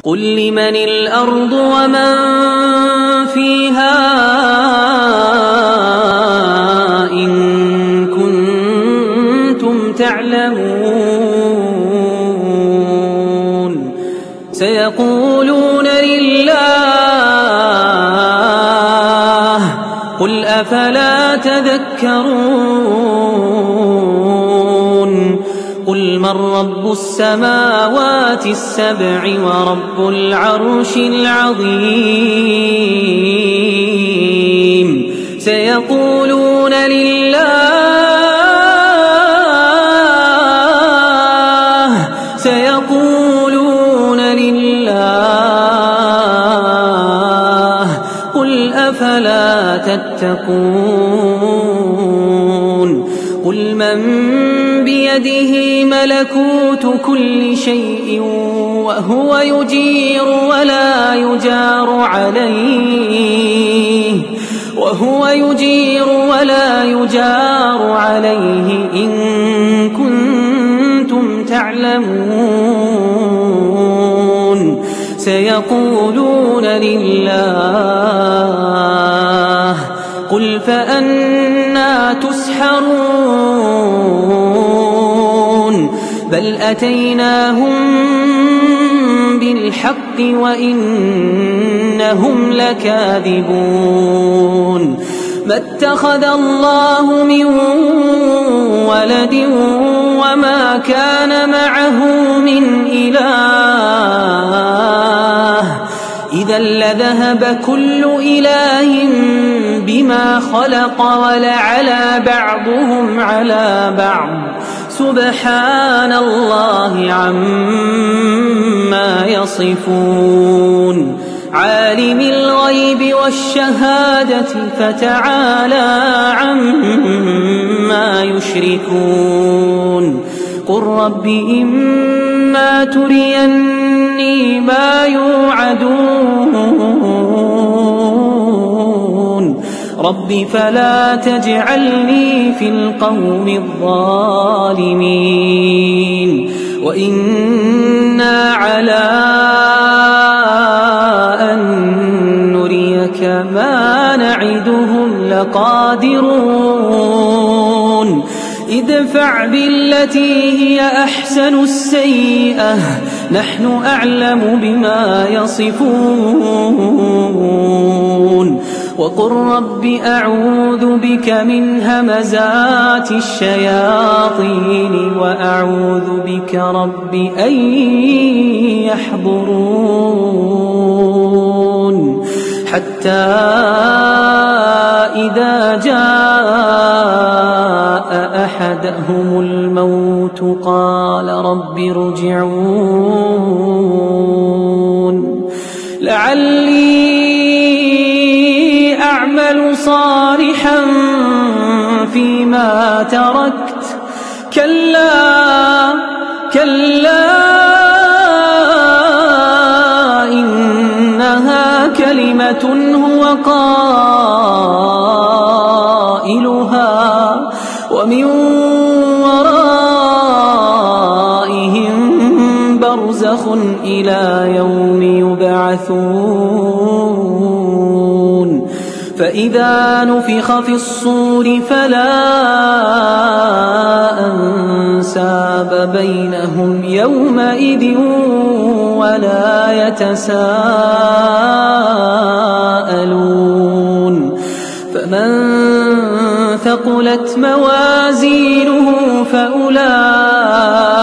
قل لمن الأرض ومن فيها إن كنتم تعلمون سيقولون لله قل أفلا تذكرون قل من رب السماوات السبع ورب العرش العظيم سيقولون لله قل أفلا تتقون قل من بيده ملكوت كل شيء وهو يجير ولا يجار عليه إن كنتم تعلمون سيقولون لله قل فأنى تسحرون بل أتيناهم بالحق وإنهم لكاذبون ما اتخذ الله من ولد وما كان معه من إله إذا لذهب كل إله بما خلق ولعلى بعضهم على بعض سبحان الله عما يصفون عالم الغيب والشهادة فتعالى عما يشركون قل رب إما تريني ما يوعدون رب فلا تجعلني في القوم الظالمين وإنا على أن نريك ما نعدهم لقادرون ادفع بالتي هي أحسن السيئة نحن أعلم بما يصفون وقل رب أعوذ بك من همزات الشياطين وأعوذ بك رب أن يحضرون حتى إذا جاء أحدهم الموت قال رب ارجعون لعلي أعمل صالحا فيما تركت كلا إنها كلمة هو قائلها ومن ورائهم برزخ إلى يوم يبعثون فإذا نفخ في الصور فلا أنساب بينهم يومئذ ولا يتساءلون فمن ثقلت موازينه فأولئك